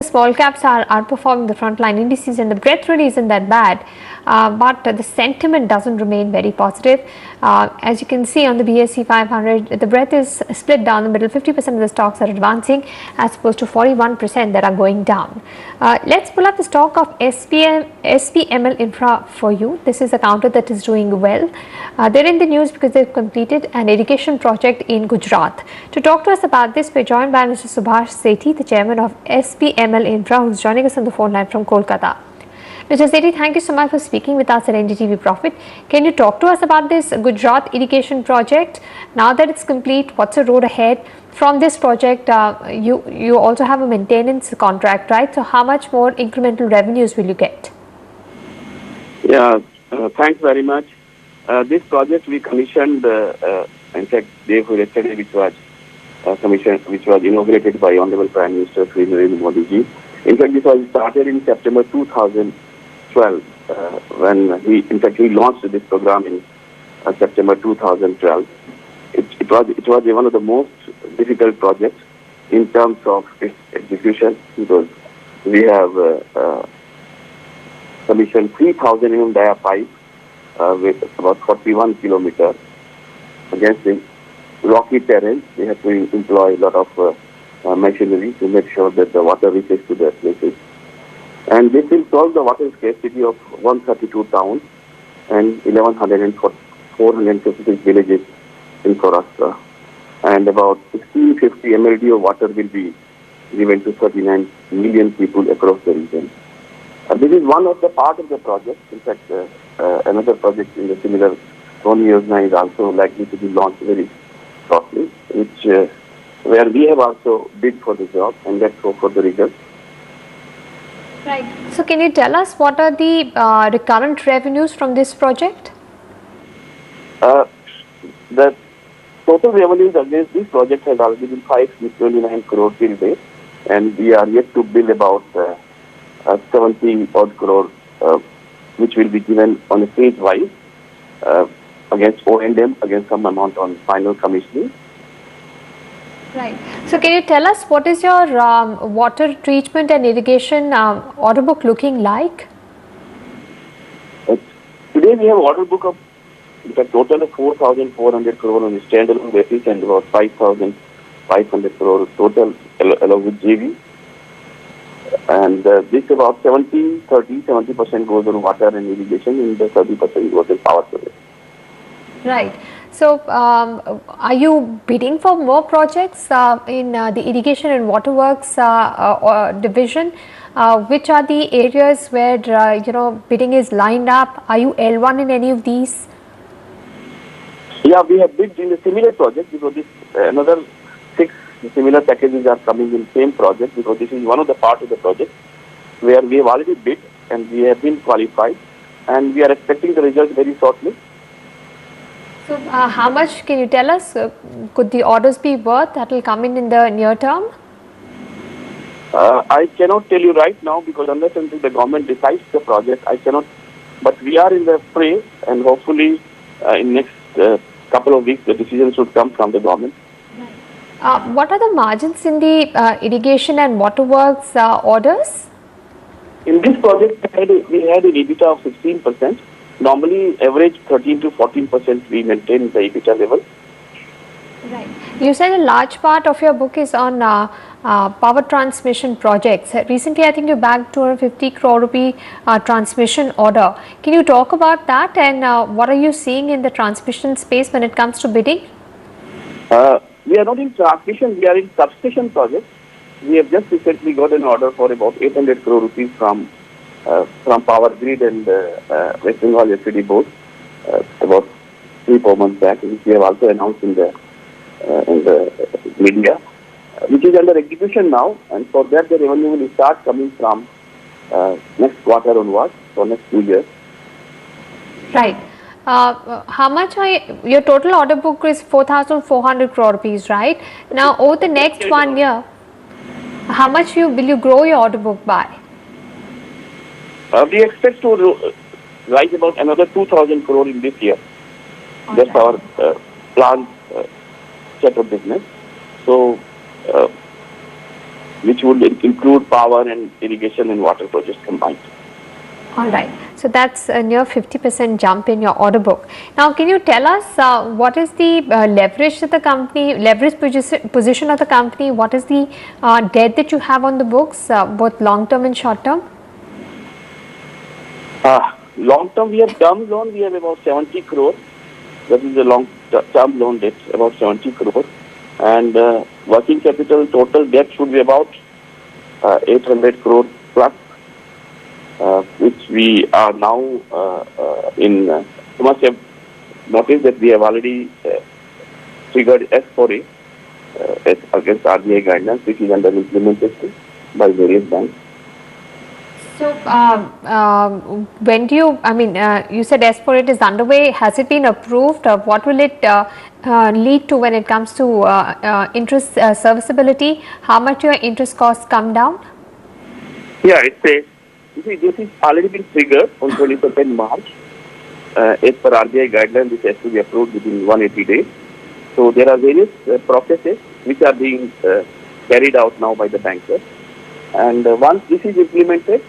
small caps are outperforming the frontline indices, and the breadth really isn't that bad, but the sentiment doesn't remain very positive. As you can see on the BSE 500, the breadth is split down the middle. 50% of the stocks are advancing as opposed to 41% that are going down. Let's pull up the stock of SPML Infra for you. This is a counter that is doing well. They're in the news because they've completed an irrigation project in Gujarat. To talk to us about this, we're joined by Mr. Subhash Sethi, the chairman of SPML Infra, who's joining us on the phone line from Kolkata. Mr. Sethi, thank you so much for speaking with us at NDTV Profit. Can you talk to us about this Gujarat irrigation project? Now that it's complete, what's the road ahead? From this project, you also have a maintenance contract, right? So how much more incremental revenues will you get? Yeah, thanks very much. This project we commissioned, in fact, day before yesterday, which was commissioned, which was inaugurated by Honorable Prime Minister Sri Narendra Modi ji. In fact, this was started in September 2012, when he launched this program in September 2012. It was one of the most difficult projects in terms of its execution, because we have commissioned 3,000 mm dia pipe with about 41 kilometers against the rocky terrain. We have to employ a lot of machinery to make sure that the water reaches to their places. And this will solve the water scarcity of 132 towns and 456 villages in Saurashtra. And about 1650 MLD of water will be given to 39 million people across the region. This is one of the part of the project. In fact, another project in the similar Sony Yojana is also likely to be launched very shortly, where we have also bid for the job, and let's hope for the result. Right. So can you tell us what are the recurrent revenues from this project? The total revenues against this project has already been 529 crore till date, and we are yet to bill about 70 odd crore, which will be given on a stage wise against O&M, against some amount on final commissioning. Right. So can you tell us what is your water treatment and irrigation order book looking like? Today we have order book of, in fact, total of 4,400 crore on a standalone basis, and about 5,500 crore total along with JV. And this about 70% goes on water and irrigation, and the 30% goes in power service. Right. So, are you bidding for more projects in the irrigation and waterworks division? Which are the areas where bidding is lined up? Are you L1 in any of these? Yeah, we have bid in a similar project, because this another 6 similar packages are coming in same project, because this is one of the part of the project where we have already bid and we have been qualified, and we are expecting the results very shortly. So, how much can you tell us? Could the orders be worth that will come in the near term? I cannot tell you right now, because unless until the government decides the project, I cannot. But we are in the fray, and hopefully in next couple of weeks the decision should come from the government. What are the margins in the irrigation and waterworks orders? In this project, we had an EBITDA of 16%. Normally, average 13 to 14% we maintain the EBITDA level. Right. You said a large part of your book is on power transmission projects. Recently, I think you bagged 250 crore rupee transmission order. Can you talk about that, and what are you seeing in the transmission space when it comes to bidding? We are not in transmission, we are in substation projects. We have just recently got an order for about 800 crore rupees from Power Grid and West Bengal SCD board about 3-4 months back, which we have also announced in the media, which is under execution now, and for that the revenue will start coming from next quarter onwards for next 2 years. Right. How much your total order book is 4,400 crore rupees, right? Now over the next 1 year, how much will you grow your order book by? We expect to rise about another 2,000 crore in this year. That's our planned set of business. So which would include power and irrigation and water projects combined. All right. So that's a near 50% jump in your order book. Now, can you tell us what is the leverage that the company, leverage position of the company? What is the debt that you have on the books, both long term and short term? Long term, we have term loan. We have about 70 crores. That is the long term loan debt, about 70 crores. And working capital total debt should be about 800 crores plus, which we are now in. You must have noticed that we have already triggered S4A against RBI guidelines, which is under implementation by various banks. So, when do you, I mean, you said S4A is underway. Has it been approved? What will it lead to when it comes to interest serviceability? How much your interest costs come down? Yeah, you see, this is already been triggered on 22nd March. As per RBI guidelines, this has to be approved within 180 days. So there are various processes which are being carried out now by the bankers. And once this is implemented,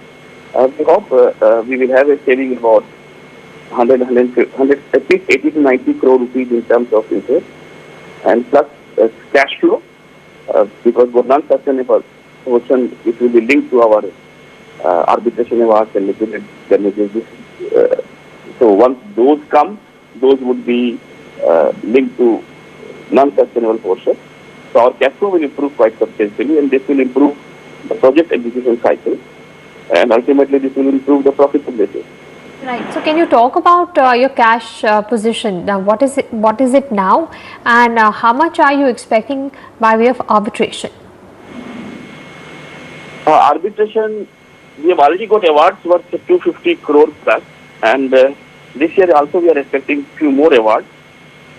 we hope we will have a saving about 100, at least 80 to 90 crore rupees in terms of interest, and plus cash flow, because for non-sustainable portion, it will be linked to our arbitration awards and liquidated damages. So once those come, those would be linked to non-sustainable portion. So our cash flow will improve quite substantially, and this will improve the project execution cycle, and ultimately this will improve the profitability. Right. So can you talk about your cash position? Now, what is it now, and how much are you expecting by way of arbitration? Arbitration, we have already got awards worth 250 crore plus, and this year also we are expecting few more awards.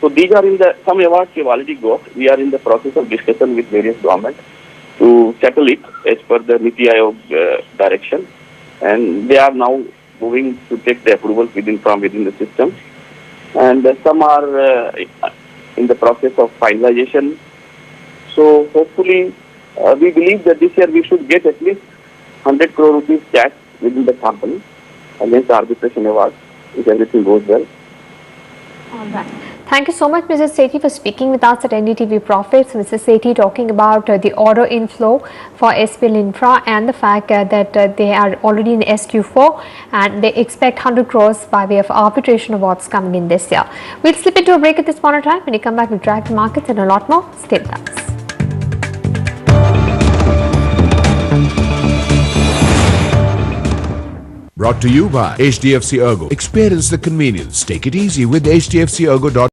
So these are some awards we have already got. We are in the process of discussion with various governments to settle it as per the NITI Aayog direction, and they are now moving to take the approval from within the system, and some are in the process of finalization. So hopefully we believe that this year we should get at least 100 crore rupees cash within the company against the arbitration award if everything goes well. All right. Thank you so much, Mrs. Sethi, for speaking with us at NDTV Profits. Mrs. Sethi talking about the order inflow for SPML Infra and the fact that they are already in SQ4 and they expect 100 crores by way of arbitration awards coming in this year. We'll slip into a break at this point of time. When you come back, we'll drag the markets and a lot more. Stay with us. Brought to you by HDFC Ergo. Experience the convenience. Take it easy with hdfcergo.com.